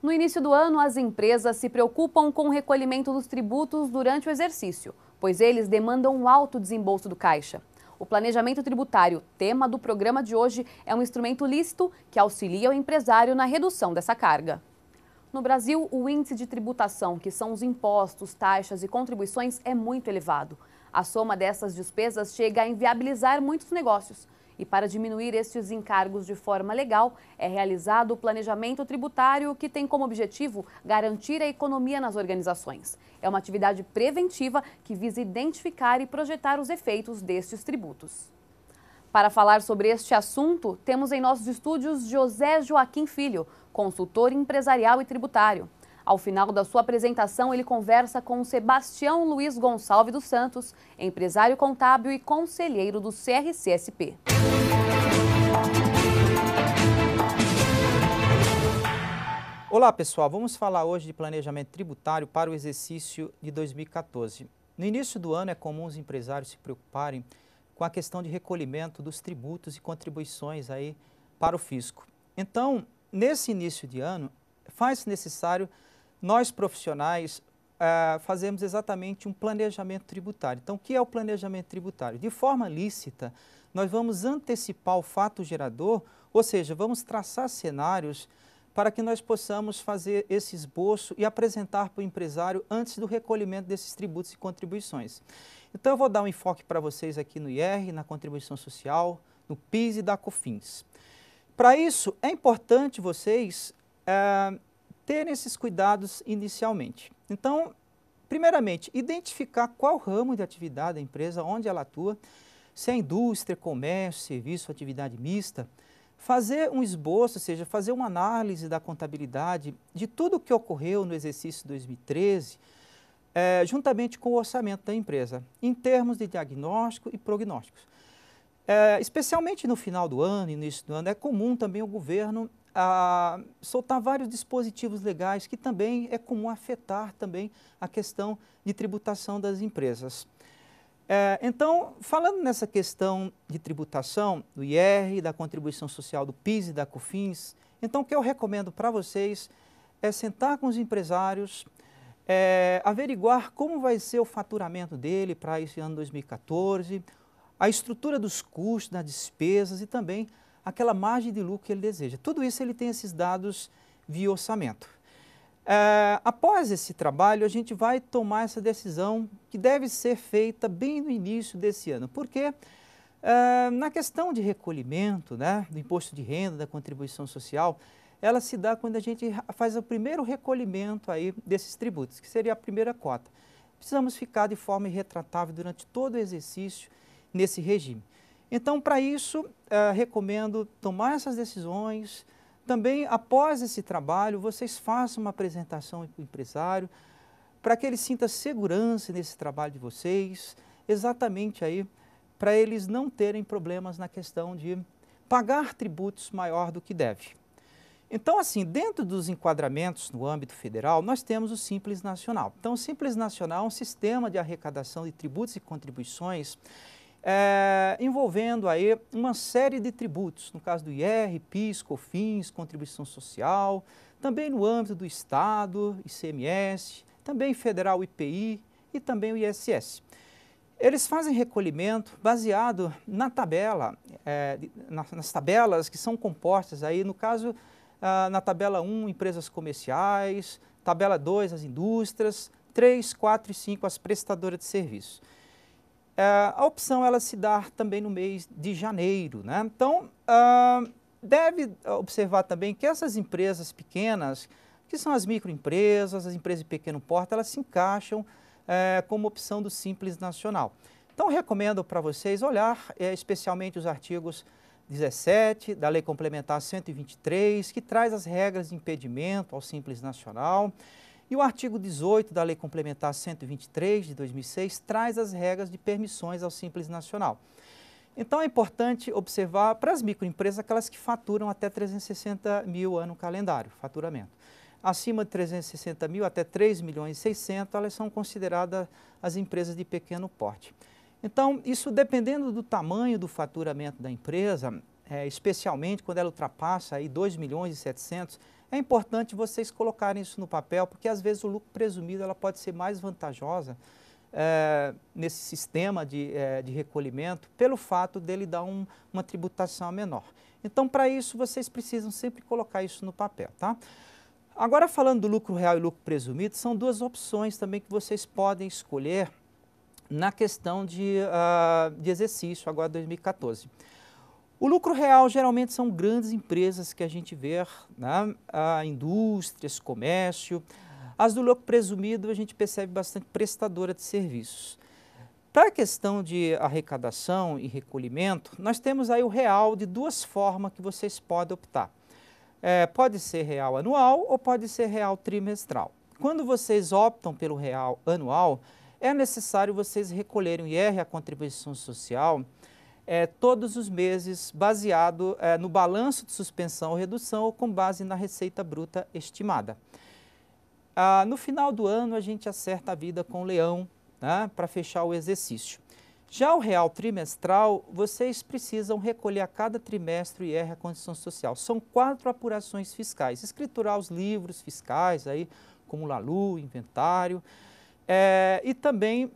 No início do ano, as empresas se preocupam com o recolhimento dos tributos durante o exercício, pois eles demandam um alto desembolso do caixa. O planejamento tributário, tema do programa de hoje, é um instrumento lícito que auxilia o empresário na redução dessa carga. No Brasil, o índice de tributação, que são os impostos, taxas e contribuições, é muito elevado. A soma dessas despesas chega a inviabilizar muitos negócios. E para diminuir estes encargos de forma legal, é realizado o planejamento tributário, que tem como objetivo garantir a economia nas organizações. É uma atividade preventiva que visa identificar e projetar os efeitos destes tributos. Para falar sobre este assunto, temos em nossos estúdios José Joaquim Filho, consultor empresarial e tributário. Ao final da sua apresentação, ele conversa com Sebastião Luiz Gonçalves dos Santos, empresário contábil e conselheiro do CRC-SP. Olá pessoal, vamos falar hoje de planejamento tributário para o exercício de 2014. No início do ano é comum os empresários se preocuparem com a questão de recolhimento dos tributos e contribuições aí para o fisco. Então, nesse início de ano, faz-se necessário nós profissionais fazermos exatamente um planejamento tributário. Então, o que é o planejamento tributário? De forma lícita, nós vamos antecipar o fato gerador, ou seja, vamos traçar cenários para que nós possamos fazer esse esboço e apresentar para o empresário antes do recolhimento desses tributos e contribuições. Então, eu vou dar um enfoque para vocês aqui no IR, na contribuição social, no PIS e da COFINS. Para isso, é importante vocês terem esses cuidados inicialmente. Então, primeiramente, identificar qual ramo de atividade da empresa, onde ela atua, se é indústria, comércio, serviço, atividade mista, fazer um esboço, ou seja, fazer uma análise da contabilidade de tudo o que ocorreu no exercício 2013, juntamente com o orçamento da empresa, em termos de diagnóstico e prognósticos. Especialmente no final do ano, início do ano, é comum também o governo soltar vários dispositivos legais que também é comum afetar também a questão de tributação das empresas. Então, falando nessa questão de tributação do IR, da contribuição social do PIS e da COFINS, então o que eu recomendo para vocês é sentar com os empresários, averiguar como vai ser o faturamento dele para esse ano 2014, a estrutura dos custos, das despesas e também aquela margem de lucro que ele deseja. Tudo isso ele tem esses dados via orçamento. Após esse trabalho, a gente vai tomar essa decisão que deve ser feita bem no início desse ano, porque na questão de recolhimento, né, do imposto de renda, da contribuição social, ela se dá quando a gente faz o primeiro recolhimento aí desses tributos, que seria a primeira cota. Precisamos ficar de forma irretratável durante todo o exercício nesse regime. Então, para isso, recomendo tomar essas decisões. Também, após esse trabalho, vocês façam uma apresentação para o empresário, para que ele sinta segurança nesse trabalho de vocês, exatamente aí, para eles não terem problemas na questão de pagar tributos maior do que deve. Então, assim, dentro dos enquadramentos no âmbito federal, nós temos o Simples Nacional. Então, o Simples Nacional é um sistema de arrecadação de tributos e contribuições envolvendo aí uma série de tributos, no caso do IR, PIS, COFINS, contribuição social, também no âmbito do Estado, ICMS, também federal IPI e também o ISS. Eles fazem recolhimento baseado na tabela, nas tabelas que são compostas aí, no caso, na tabela 1, empresas comerciais, tabela 2, as indústrias, 3, 4 e 5, as prestadoras de serviço. A opção ela se dá também no mês de janeiro, né? Então, deve observar também que essas empresas pequenas, que são as microempresas, as empresas de pequeno porte, elas se encaixam como opção do Simples Nacional. Então, recomendo para vocês olhar especialmente os artigos 17 da Lei Complementar 123, que traz as regras de impedimento ao Simples Nacional, e o artigo 18 da Lei Complementar 123 de 2006 traz as regras de permissões ao Simples Nacional. Então é importante observar para as microempresas aquelas que faturam até 360 mil ano calendário, faturamento. Acima de 360 mil até 3 milhões e 600, elas são consideradas as empresas de pequeno porte. Então, isso dependendo do tamanho do faturamento da empresa, especialmente quando ela ultrapassa aí 2 milhões e 700, É importante vocês colocarem isso no papel, porque às vezes o lucro presumido ela pode ser mais vantajosa nesse sistema de recolhimento, pelo fato dele dar uma tributação menor. Então, para isso, vocês precisam sempre colocar isso no papel, tá? Agora, falando do lucro real e lucro presumido, são duas opções também que vocês podem escolher na questão de exercício, agora 2014. O lucro real geralmente são grandes empresas que a gente vê, né? Indústrias, comércio. As do lucro presumido a gente percebe bastante prestadora de serviços. Para a questão de arrecadação e recolhimento, nós temos aí o real de duas formas que vocês podem optar. Pode ser real anual ou pode ser real trimestral. Quando vocês optam pelo real anual, é necessário vocês recolherem o IR, a contribuição social, todos os meses, baseado no balanço de suspensão ou redução ou com base na receita bruta estimada. No final do ano, a gente acerta a vida com o leão, né, para fechar o exercício. Já o real trimestral, vocês precisam recolher a cada trimestre o IR, a condição social. São 4 apurações fiscais, escriturar os livros fiscais, aí, como LALU, inventário, e também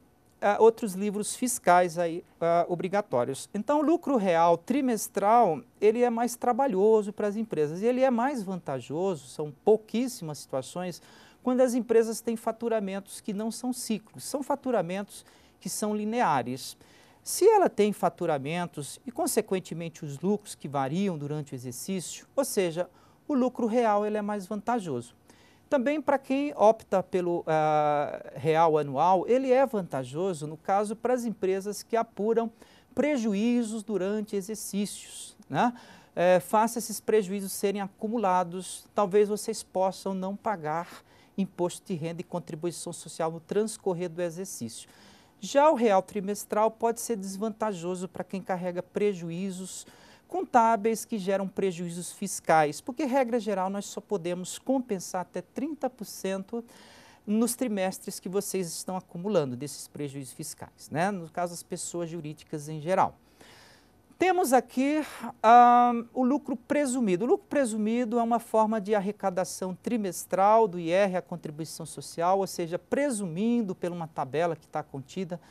outros livros fiscais aí, obrigatórios. Então, o lucro real trimestral, ele é mais trabalhoso para as empresas e ele é mais vantajoso, são pouquíssimas situações, quando as empresas têm faturamentos que não são ciclos, são faturamentos que são lineares. Se ela tem faturamentos e, consequentemente, os lucros que variam durante o exercício, ou seja, o lucro real ele é mais vantajoso. Também para quem opta pelo real anual, ele é vantajoso, no caso, para as empresas que apuram prejuízos durante exercícios, né? Faça esses prejuízos serem acumulados, talvez vocês possam não pagar imposto de renda e contribuição social no transcorrer do exercício. Já o real trimestral pode ser desvantajoso para quem carrega prejuízos contábeis que geram prejuízos fiscais, porque, regra geral, nós só podemos compensar até 30% nos trimestres que vocês estão acumulando desses prejuízos fiscais, né? No caso, as pessoas jurídicas em geral. Temos aqui o lucro presumido. O lucro presumido é uma forma de arrecadação trimestral do IR, a contribuição social, ou seja, presumindo por uma tabela que está contida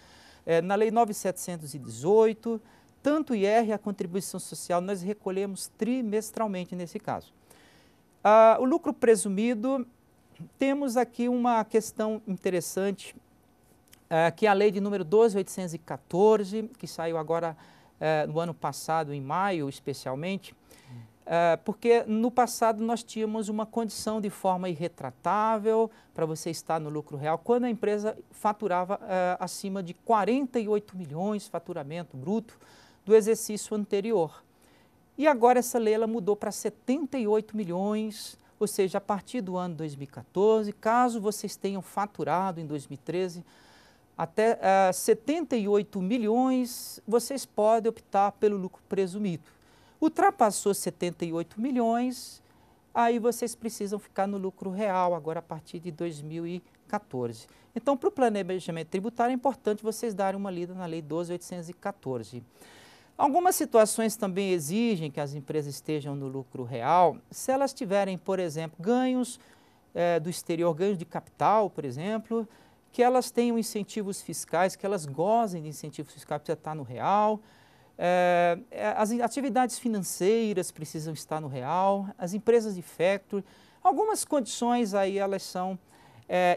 na Lei 9.718, tanto o IR, a contribuição social, nós recolhemos trimestralmente nesse caso. O lucro presumido, temos aqui uma questão interessante, que é a lei de número 12.814, que saiu agora no ano passado, em maio especialmente, porque no passado nós tínhamos uma condição de forma irretratável para você estar no lucro real, quando a empresa faturava acima de 48 milhões, faturamento bruto, do exercício anterior. E agora essa lei ela mudou para 78 milhões, ou seja, a partir do ano 2014, caso vocês tenham faturado em 2013, até 78 milhões, vocês podem optar pelo lucro presumido. Ultrapassou 78 milhões, aí vocês precisam ficar no lucro real, agora a partir de 2014. Então, para o planejamento tributário, é importante vocês darem uma lida na Lei 12.814. Algumas situações também exigem que as empresas estejam no lucro real, se elas tiverem, por exemplo, ganhos do exterior, ganhos de capital, por exemplo, que elas tenham incentivos fiscais, que elas gozem de incentivos fiscais para estar no real, as atividades financeiras precisam estar no real, as empresas de factory, algumas condições aí elas são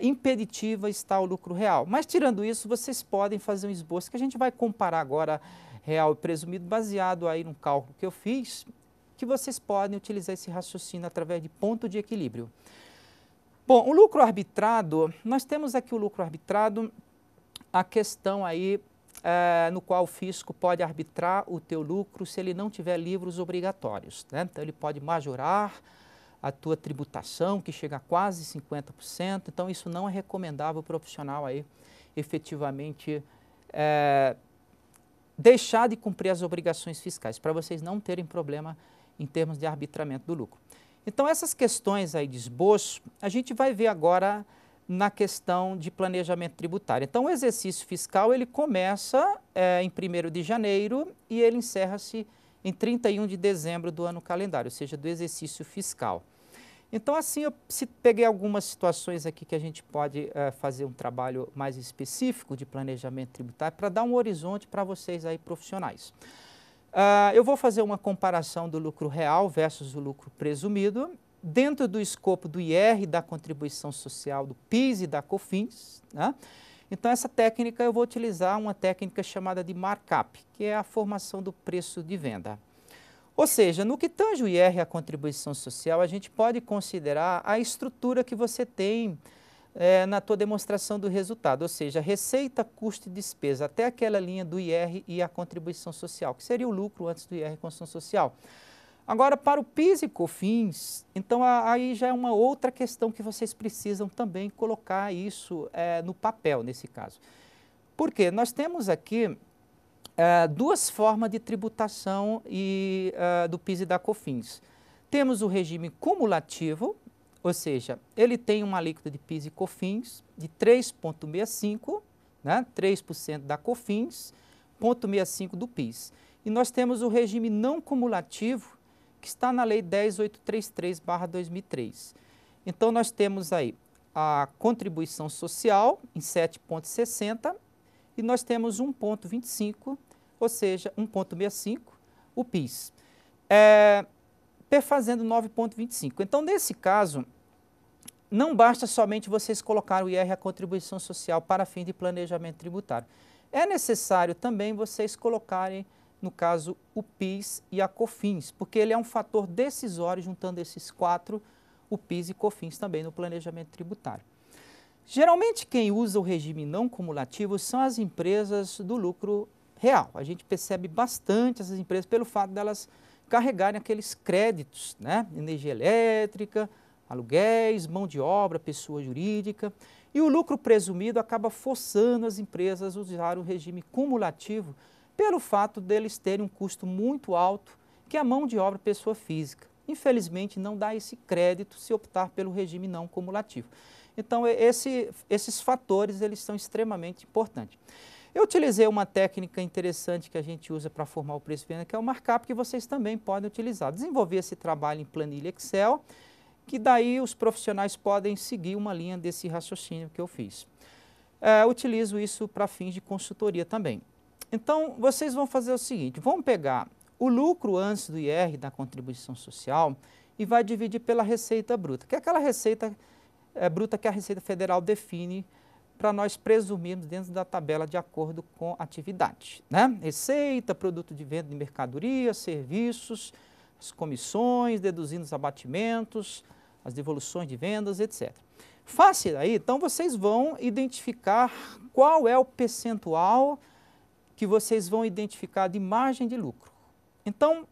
impeditivas estar o lucro real. Mas tirando isso, vocês podem fazer um esboço que a gente vai comparar agora real e presumido, baseado aí num cálculo que eu fiz, que vocês podem utilizar esse raciocínio através de ponto de equilíbrio. Bom, o lucro arbitrado, nós temos aqui o lucro arbitrado, a questão aí no qual o fisco pode arbitrar o teu lucro se ele não tiver livros obrigatórios, né? Então ele pode majorar a tua tributação, que chega a quase 50%, então isso não é recomendável o profissional aí efetivamente deixar de cumprir as obrigações fiscais, para vocês não terem problema em termos de arbitramento do lucro. Então, essas questões aí de esboço, a gente vai ver agora na questão de planejamento tributário. Então, o exercício fiscal, ele começa em 1º de janeiro e ele encerra-se em 31 de dezembro do ano calendário, ou seja, do exercício fiscal. Então, assim, eu peguei algumas situações aqui que a gente pode fazer um trabalho mais específico de planejamento tributário para dar um horizonte para vocês aí profissionais. Eu vou fazer uma comparação do lucro real versus o lucro presumido, dentro do escopo do IR, da contribuição social, do PIS e da COFINS, né? Então, essa técnica eu vou utilizar uma técnica chamada de markup, que é a formação do preço de venda. Ou seja, no que tange o IR à contribuição social, a gente pode considerar a estrutura que você tem na tua demonstração do resultado, ou seja, receita, custo e despesa, até aquela linha do IR e a contribuição social, que seria o lucro antes do IR e contribuição social. Agora, para o PIS e COFINS, então aí já é uma outra questão que vocês precisam também colocar isso no papel, nesse caso. Por quê? Nós temos aqui duas formas de tributação do PIS e da COFINS. Temos o regime cumulativo, ou seja, ele tem uma alíquota de PIS e COFINS de 3,65%, né? 3% da COFINS, 0,65% do PIS. E nós temos o regime não cumulativo, que está na Lei 10.833/2003. Então, nós temos aí a contribuição social em 7,60%, e nós temos 1,25%, ou seja, 1,65%, o PIS, perfazendo 9,25%. Então, nesse caso, não basta somente vocês colocarem o IR, a contribuição social, para fim de planejamento tributário. É necessário também vocês colocarem, no caso, o PIS e a COFINS, porque ele é um fator decisório, juntando esses quatro, o PIS e COFINS também no planejamento tributário. Geralmente, quem usa o regime não cumulativo são as empresas do lucro real. A gente percebe bastante essas empresas pelo fato delas carregarem aqueles créditos, né? Energia elétrica, aluguéis, mão de obra, pessoa jurídica. E o lucro presumido acaba forçando as empresas a usar o regime cumulativo pelo fato deles terem um custo muito alto, que é a mão de obra pessoa física. Infelizmente, não dá esse crédito se optar pelo regime não cumulativo. Então, esses fatores eles são extremamente importantes. Eu utilizei uma técnica interessante que a gente usa para formar o preço de venda, que é o markup, que vocês também podem utilizar. Desenvolvi esse trabalho em planilha Excel, que daí os profissionais podem seguir uma linha desse raciocínio que eu fiz. Utilizo isso para fins de consultoria também. Então, vocês vão fazer o seguinte, vão pegar o lucro antes do IR, da contribuição social, e vai dividir pela receita bruta, que é aquela receita bruta que a Receita Federal define para nós presumirmos dentro da tabela de acordo com a atividade, né? Receita, produto de venda de mercadoria, serviços, as comissões, deduzindo os abatimentos, as devoluções de vendas, etc. Fácil aí, então vocês vão identificar qual é o percentual que vocês vão identificar de margem de lucro. Então,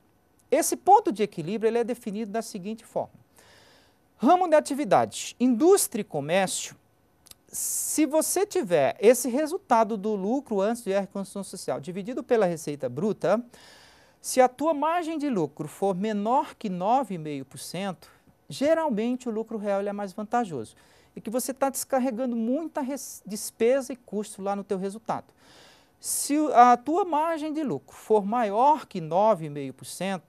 esse ponto de equilíbrio ele é definido da seguinte forma. Ramo de atividade, indústria e comércio, se você tiver esse resultado do lucro antes do IR e contribuição social dividido pela receita bruta, se a tua margem de lucro for menor que 9,5%, geralmente o lucro real ele é mais vantajoso. E que você está descarregando muita despesa e custo lá no teu resultado. Se a tua margem de lucro for maior que 9,5%,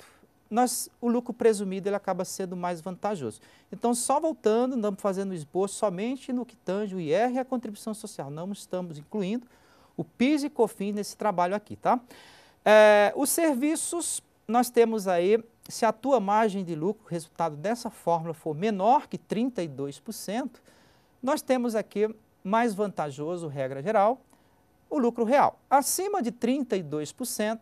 o lucro presumido ele acaba sendo mais vantajoso. Então, só voltando, estamos fazendo esboço somente no que tange o IR e a contribuição social. Não estamos incluindo o PIS e COFINS nesse trabalho aqui, tá? Os serviços, nós temos aí, se a tua margem de lucro, resultado dessa fórmula, for menor que 32%, nós temos aqui mais vantajoso, regra geral, o lucro real. Acima de 32%,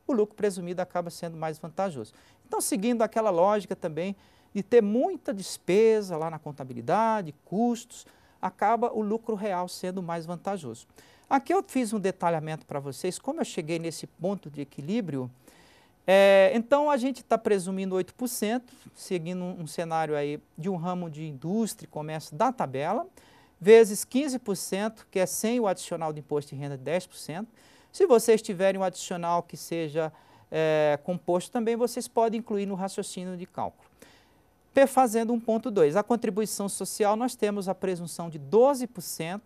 o lucro presumido acaba sendo mais vantajoso. Então, seguindo aquela lógica também de ter muita despesa lá na contabilidade, custos, acaba o lucro real sendo mais vantajoso. Aqui eu fiz um detalhamento para vocês, como eu cheguei nesse ponto de equilíbrio. Então, a gente está presumindo 8%, seguindo um cenário aí de um ramo de indústria e comércio da tabela, vezes 15%, que é sem o adicional de imposto de renda de 10%. Se vocês tiverem um adicional que seja composto também, vocês podem incluir no raciocínio de cálculo. Fazendo 1,2. A contribuição social, nós temos a presunção de 12%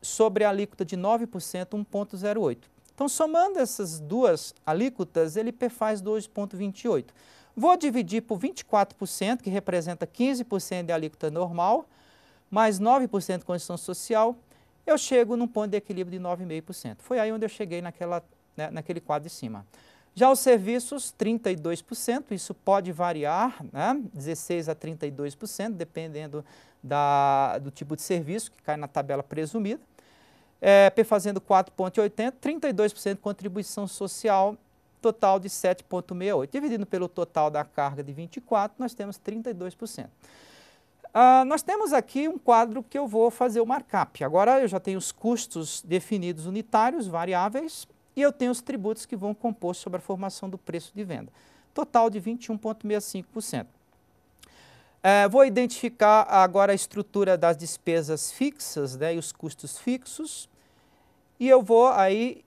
sobre a alíquota de 9%, 1,08. Então, somando essas duas alíquotas, ele faz 2,28. Vou dividir por 24%, que representa 15% de alíquota normal, mais 9% de condição social, eu chego num ponto de equilíbrio de 9,5%. Foi aí onde eu cheguei naquele quadro de cima. Já os serviços, 32%, isso pode variar, né? 16% a 32%, dependendo do tipo de serviço que cai na tabela presumida. Fazendo 4,80%, 32% de contribuição social, total de 7,68%. Dividido pelo total da carga de 24%, nós temos 32%. Nós temos aqui um quadro que eu vou fazer o markup. Agora eu já tenho os custos definidos unitários, variáveis, e eu tenho os tributos que vão compor sobre a formação do preço de venda. Total de 21,65%. Vou identificar agora a estrutura das despesas fixas, né, e os custos fixos, e eu vou aí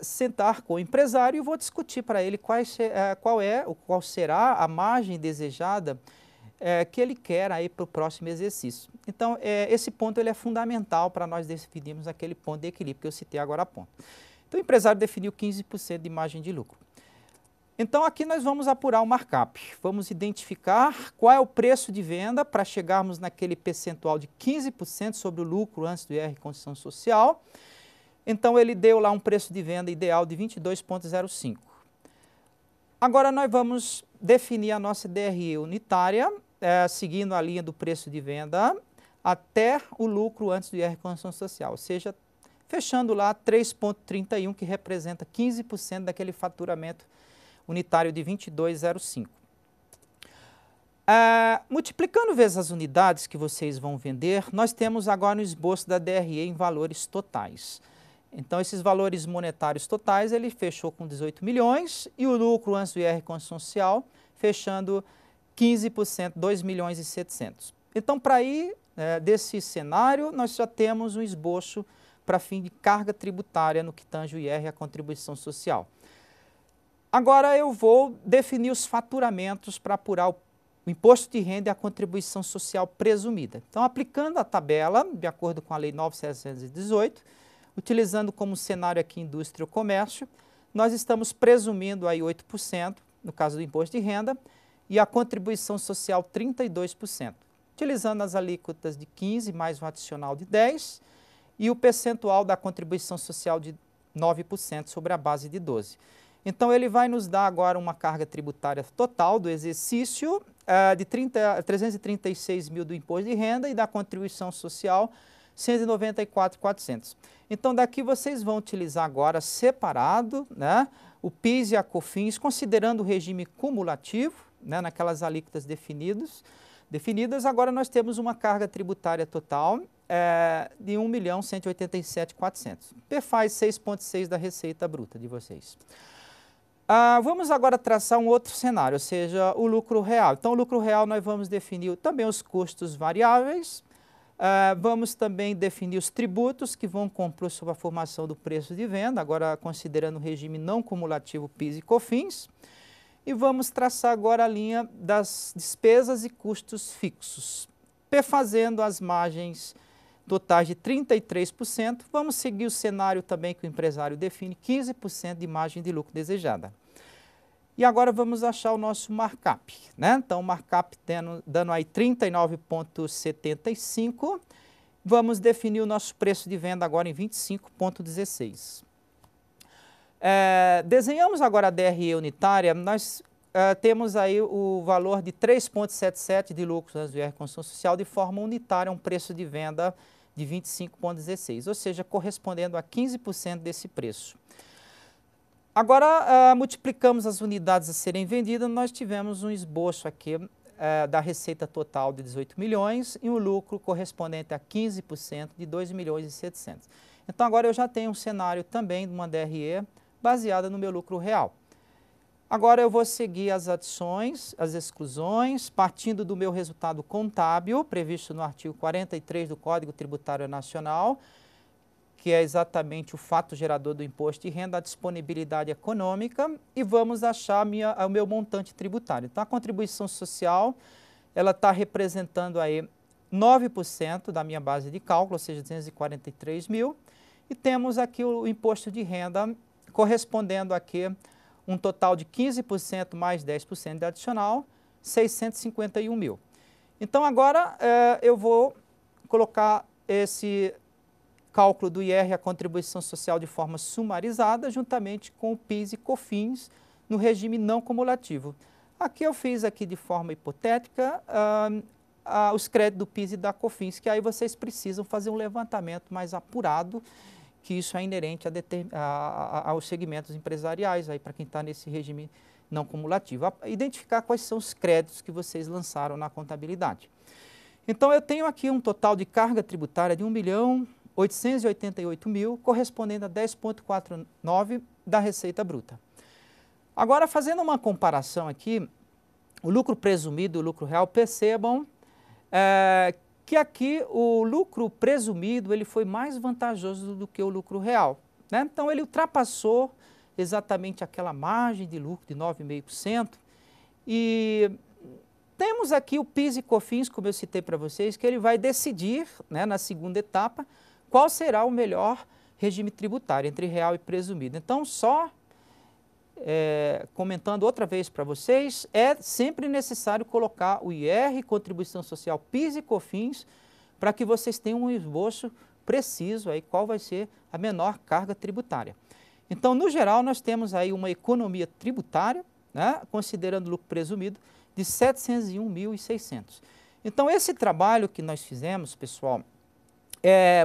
sentar com o empresário e vou discutir para ele qual será a margem desejada que ele quer aí para o próximo exercício. Então, esse ponto ele é fundamental para nós definirmos aquele ponto de equilíbrio que eu citei agora há pouco. Então, o empresário definiu 15% de margem de lucro. Então, aqui nós vamos apurar o markup. Vamos identificar qual é o preço de venda para chegarmos naquele percentual de 15% sobre o lucro antes do IR e condição social. Então, ele deu lá um preço de venda ideal de 22,05. Agora, nós vamos definir a nossa DRE unitária, seguindo a linha do preço de venda até o lucro antes do IR e condição social, ou seja, fechando lá 3,31, que representa 15% daquele faturamento unitário de 22,05. Multiplicando vezes as unidades que vocês vão vender, nós temos agora um esboço da DRE em valores totais. Então, esses valores monetários totais, ele fechou com 18 milhões e o lucro antes do IR e condição social, fechando 15%, 2 milhões e 700. Então, para ir desse cenário, nós já temos um esboço para fim de carga tributária no que tange o IR e a contribuição social. Agora eu vou definir os faturamentos para apurar o imposto de renda e a contribuição social presumida. Então, aplicando a tabela, de acordo com a Lei 9.718, utilizando como cenário aqui indústria ou comércio, nós estamos presumindo aí 8%, no caso do imposto de renda, e a contribuição social 32%, utilizando as alíquotas de 15% mais um adicional de 10%, e o percentual da contribuição social de 9% sobre a base de 12%. Então, ele vai nos dar agora uma carga tributária total do exercício de 336 mil do imposto de renda e da contribuição social 194.400. Então, daqui vocês vão utilizar agora separado, né, o PIS e a COFINS, considerando o regime cumulativo, né, naquelas alíquotas definidas. Agora nós temos uma carga tributária total de 1.187.400. Faz 6,6% da receita bruta de vocês. Vamos agora traçar um outro cenário, ou seja, o lucro real. Então, o lucro real nós vamos definir também os custos variáveis, vamos também definir os tributos que vão compor sobre a formação do preço de venda, agora considerando o regime não cumulativo PIS e COFINS, e vamos traçar agora a linha das despesas e custos fixos, fazendo as margens totais de 33%, vamos seguir o cenário também que o empresário define, 15% de margem de lucro desejada. E agora vamos achar o nosso markup, né? Então, o markup dando aí 39,75, vamos definir o nosso preço de venda agora em 25,16. Desenhamos agora a DRE unitária, nós temos aí o valor de 3,77 de lucros antes do IR Condição Social de forma unitária, um preço de venda de 25,16, ou seja, correspondendo a 15% desse preço. Agora, multiplicamos as unidades a serem vendidas, nós tivemos um esboço aqui da receita total de 18 milhões e um lucro correspondente a 15% de 2 milhões e 700. Então, agora eu já tenho um cenário também de uma DRE baseada no meu lucro real. Agora eu vou seguir as adições, as exclusões, partindo do meu resultado contábil, previsto no artigo 43 do Código Tributário Nacional, que é exatamente o fato gerador do imposto de renda, a disponibilidade econômica, e vamos achar o meu montante tributário. Então, a contribuição social, ela está representando aí 9% da minha base de cálculo, ou seja, 243 mil, e temos aqui o imposto de renda correspondendo aqui um total de 15% mais 10% de adicional, 651 mil. Então agora eu vou colocar esse cálculo do IR, a contribuição social, de forma sumarizada, juntamente com o PIS e COFINS, no regime não cumulativo. Aqui eu fiz aqui de forma hipotética os créditos do PIS e da COFINS, que aí vocês precisam fazer um levantamento mais apurado, que isso é inerente aos segmentos empresariais, aí para quem está nesse regime não cumulativo. Identificar quais são os créditos que vocês lançaram na contabilidade. Então eu tenho aqui um total de carga tributária de 1.888.000, correspondendo a 10,49% da receita bruta. Agora, fazendo uma comparação aqui, o lucro presumido e o lucro real, percebam que aqui o lucro presumido ele foi mais vantajoso do que o lucro real, né? Então ele ultrapassou exatamente aquela margem de lucro de 9,5%, e temos aqui o PIS e COFINS, como eu citei para vocês, que ele vai decidir, né, na segunda etapa, qual será o melhor regime tributário entre real e presumido. Então, só comentando outra vez para vocês, é sempre necessário colocar o IR, contribuição social, PIS e COFINS, para que vocês tenham um esboço preciso aí qual vai ser a menor carga tributária. Então, no geral, nós temos aí uma economia tributária, né, considerando o lucro presumido, de 701.600. Então, esse trabalho que nós fizemos, pessoal,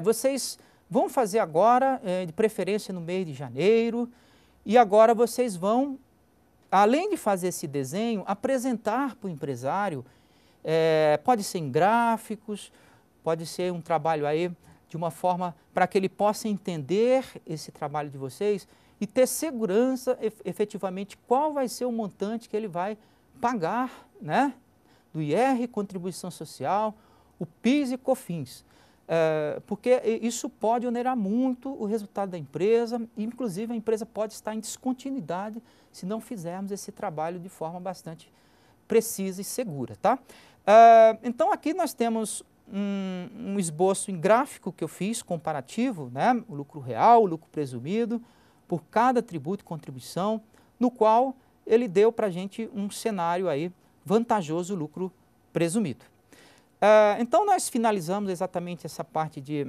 vocês vão fazer agora, de preferência no mês de janeiro, e agora vocês vão, além de fazer esse desenho, apresentar para o empresário, pode ser em gráficos, pode ser um trabalho aí de uma forma para que ele possa entender esse trabalho de vocês e ter segurança efetivamente qual vai ser o montante que ele vai pagar, né, do IR, contribuição social, o PIS e COFINS. Porque isso pode onerar muito o resultado da empresa, e inclusive a empresa pode estar em descontinuidade se não fizermos esse trabalho de forma bastante precisa e segura, tá? Então aqui nós temos um esboço em gráfico que eu fiz, comparativo, né? O lucro real, o lucro presumido, por cada tributo e contribuição, no qual ele deu para a gente um cenário aí vantajoso, o lucro presumido. Então nós finalizamos exatamente essa parte de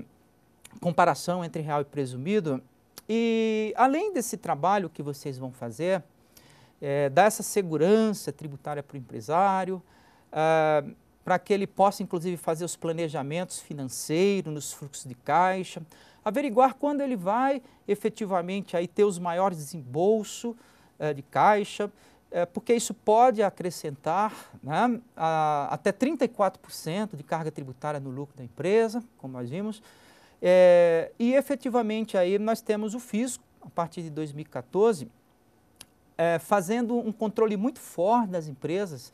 comparação entre real e presumido, e além desse trabalho que vocês vão fazer, dar essa segurança tributária para o empresário, para que ele possa inclusive fazer os planejamentos financeiros nos fluxos de caixa, averiguar quando ele vai efetivamente aí ter os maiores desembolsos de caixa, porque isso pode acrescentar, né, até 34% de carga tributária no lucro da empresa, como nós vimos, e efetivamente aí nós temos o fisco, a partir de 2014, fazendo um controle muito forte das empresas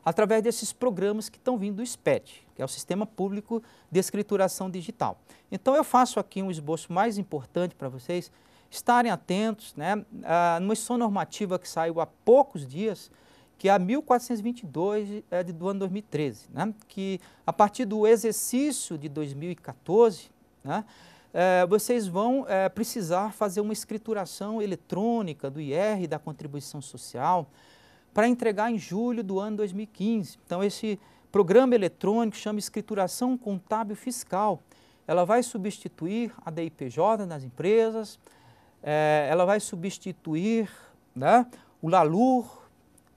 através desses programas que estão vindo do SPED, que é o Sistema Público de Escrituração Digital. Então eu faço aqui um esboço mais importante para vocês estarem atentos, né, numa instituição normativa que saiu há poucos dias, que é a 1422 do ano 2013, né, que a partir do exercício de 2014, né, vocês vão precisar fazer uma escrituração eletrônica do IR, da contribuição social, para entregar em julho do ano 2015. Então esse programa eletrônico chama Escrituração Contábil Fiscal. Ela vai substituir a DIPJ nas empresas, ela vai substituir, né, o LALUR,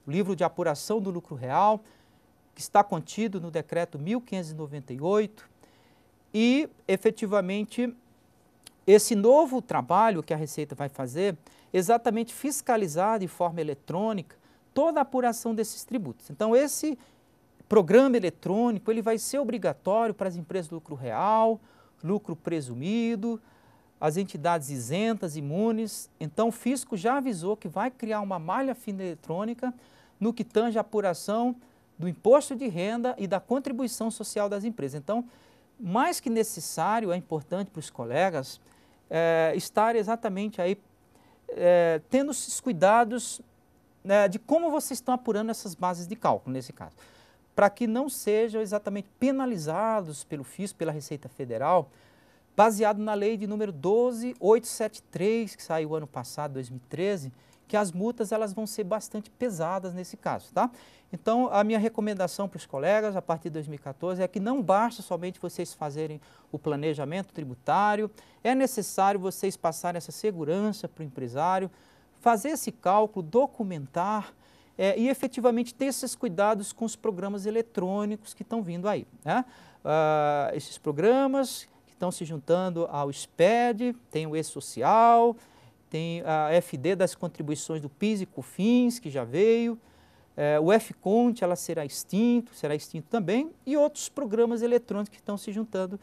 o livro de apuração do lucro real, que está contido no decreto 1598, e efetivamente esse novo trabalho que a Receita vai fazer, exatamente fiscalizar de forma eletrônica toda a apuração desses tributos. Então esse programa eletrônico ele vai ser obrigatório para as empresas de lucro real, lucro presumido, as entidades isentas, imunes. Então o fisco já avisou que vai criar uma malha fina eletrônica no que tange a apuração do imposto de renda e da contribuição social das empresas. Então, mais que necessário, é importante para os colegas estar exatamente aí tendo esses cuidados, né, de como vocês estão apurando essas bases de cálculo nesse caso, para que não sejam exatamente penalizados pelo fisco, pela Receita Federal, baseado na lei de número 12.873, que saiu ano passado, 2013, que as multas elas vão ser bastante pesadas nesse caso, tá? Então, a minha recomendação para os colegas, a partir de 2014, é que não basta somente vocês fazerem o planejamento tributário, é necessário vocês passarem essa segurança para o empresário, fazer esse cálculo, documentar e efetivamente ter esses cuidados com os programas eletrônicos que estão vindo aí, né? Esses programas que estão se juntando ao SPED, tem o E-Social, tem a FD das contribuições do PIS e COFINS, que já veio, o FCONT, ela será extinto também, e outros programas eletrônicos que estão se juntando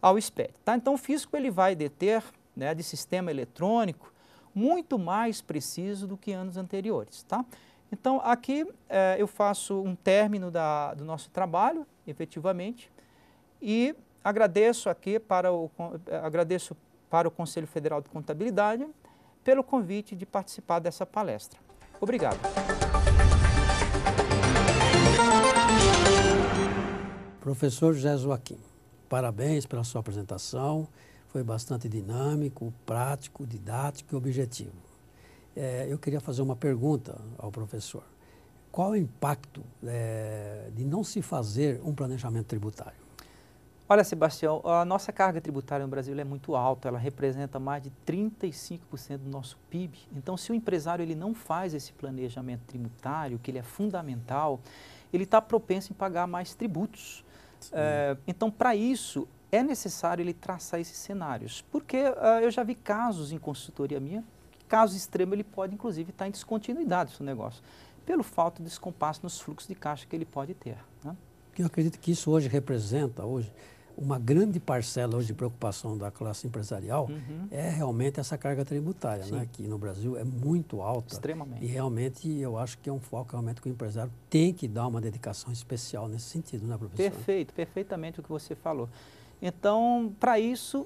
ao SPED. Tá? Então, o fisco ele vai deter, né, de sistema eletrônico muito mais preciso do que anos anteriores. Tá? Então, aqui eu faço um término do nosso trabalho, efetivamente, e agradeço para o Conselho Federal de Contabilidade pelo convite de participar dessa palestra. Obrigado. Professor José Joaquim, parabéns pela sua apresentação, foi bastante dinâmico, prático, didático e objetivo. Eu queria fazer uma pergunta ao professor. Qual o impacto de não se fazer um planejamento tributário? Olha, Sebastião, a nossa carga tributária no Brasil é muito alta, ela representa mais de 35% do nosso PIB. Então, se o empresário ele não faz esse planejamento tributário, que ele é fundamental, ele está propenso em pagar mais tributos. Então, para isso, é necessário ele traçar esses cenários. Porque eu já vi casos em consultoria minha, caso extremo, ele pode, inclusive, estar em descontinuidade do seu negócio, pelo falta de descompasso nos fluxos de caixa que ele pode ter, né? Eu acredito que isso hoje representa uma grande parcela hoje de preocupação da classe empresarial, é realmente essa carga tributária, né, que no Brasil é muito alta. Extremamente. E realmente eu acho que é um foco realmente que o empresário tem que dar uma dedicação especial nesse sentido, né, professor? Perfeito, perfeitamente o que você falou. Então, para isso,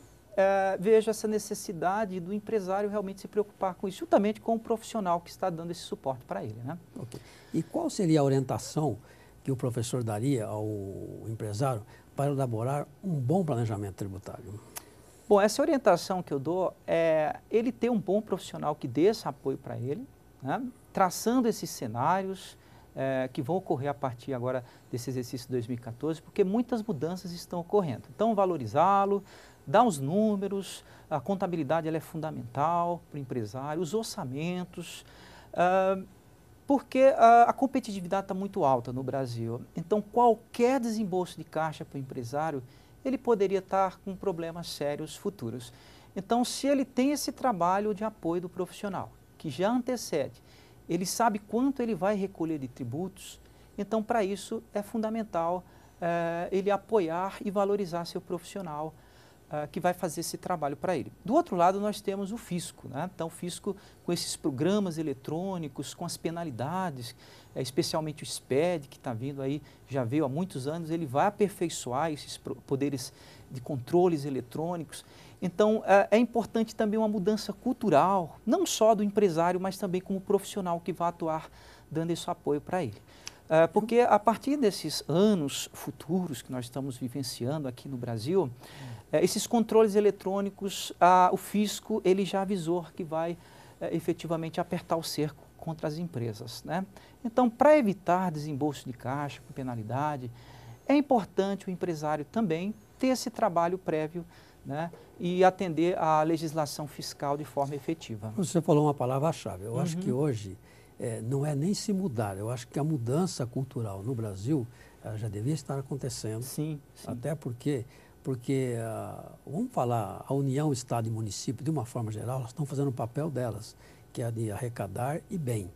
vejo essa necessidade do empresário realmente se preocupar com isso, juntamente com o profissional que está dando esse suporte para ele, né? Okay. E qual seria a orientação que o professor daria ao empresário para elaborar um bom planejamento tributário? Bom, essa orientação que eu dou é ele ter um bom profissional que dê esse apoio para ele, né? Traçando esses cenários que vão ocorrer a partir agora desse exercício de 2014, porque muitas mudanças estão ocorrendo. Então, valorizá-lo, dar os números, a contabilidade ela é fundamental para o empresário, os orçamentos, porque a competitividade está muito alta no Brasil. Então, qualquer desembolso de caixa para o empresário, ele poderia estar com problemas sérios futuros. Então, se ele tem esse trabalho de apoio do profissional, que já antecede, ele sabe quanto ele vai recolher de tributos, então, para isso, é fundamental ele apoiar e valorizar seu profissional, que vai fazer esse trabalho para ele. Do outro lado, nós temos o fisco, né? Então, o fisco com esses programas eletrônicos, com as penalidades, especialmente o SPED, que está vindo aí, já veio há muitos anos, ele vai aperfeiçoar esses poderes de controles eletrônicos. Então, é importante também uma mudança cultural, não só do empresário, mas também como profissional que vai atuar dando esse apoio para ele. Porque a partir desses anos futuros que nós estamos vivenciando aqui no Brasil, esses controles eletrônicos, o fisco ele já avisou que vai efetivamente apertar o cerco contra as empresas, né? Então, para evitar desembolso de caixa com penalidade, é importante o empresário também ter esse trabalho prévio, né, e atender à legislação fiscal de forma efetiva. Você falou uma palavra-chave. Eu acho que hoje não é nem se mudar. Eu acho que a mudança cultural no Brasil já devia estar acontecendo. Sim. Até porque vamos falar, a União, Estado e Município, de uma forma geral, elas estão fazendo o papel delas, que é de arrecadar e bem.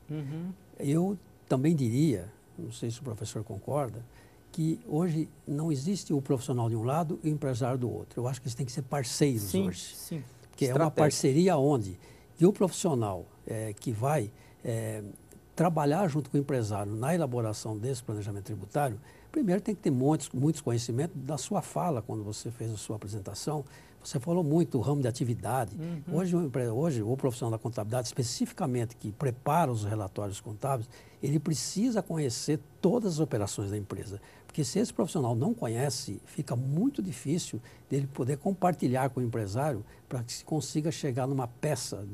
Eu também diria, não sei se o professor concorda, que hoje não existe o profissional de um lado e o empresário do outro. Eu acho que eles têm que ser parceiros hoje. Sim. Que é uma parceria onde o profissional que vai trabalhar junto com o empresário na elaboração desse planejamento tributário, primeiro tem que ter muitos conhecimentos da sua fala, quando você fez a sua apresentação. Você falou muito do ramo de atividade. Hoje, o profissional da contabilidade, especificamente que prepara os relatórios contábeis, ele precisa conhecer todas as operações da empresa. Porque se esse profissional não conhece, fica muito difícil dele poder compartilhar com o empresário para que se consiga chegar numa peça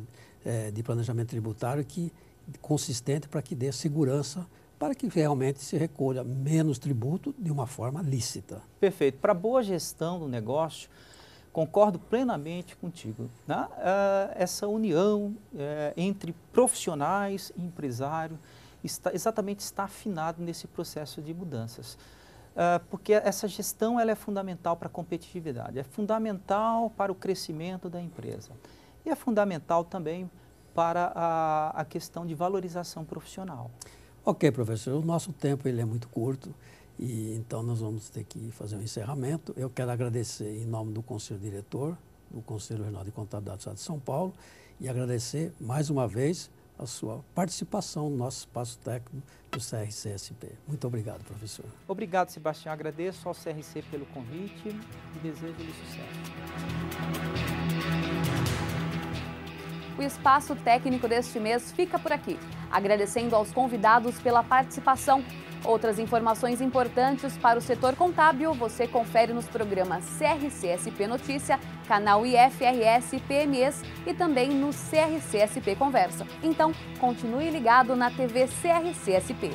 de planejamento tributário consistente para que dê segurança para que realmente se recolha menos tributo de uma forma lícita. Perfeito. Para boa gestão do negócio, concordo plenamente contigo. Né? Essa união entre profissionais e empresário está afinado nesse processo de mudanças. Porque essa gestão ela é fundamental para a competitividade, é fundamental para o crescimento da empresa e é fundamental também para a questão de valorização profissional. Ok, professor, o nosso tempo ele é muito curto e então nós vamos ter que fazer um encerramento. Eu quero agradecer em nome do Conselho Diretor, do Conselho Regional de Contabilidade do Estado de São Paulo e agradecer mais uma vez a sua participação no nosso espaço técnico do CRC-SP. Muito obrigado, professor. Obrigado, Sebastião. Agradeço ao CRC pelo convite e desejo-lhe sucesso. O espaço técnico deste mês fica por aqui, agradecendo aos convidados pela participação. Outras informações importantes para o setor contábil você confere nos programas CRC-SP Notícia, canal IFRS PMEs e também no CRC-SP Conversa. Então, continue ligado na TV CRC-SP.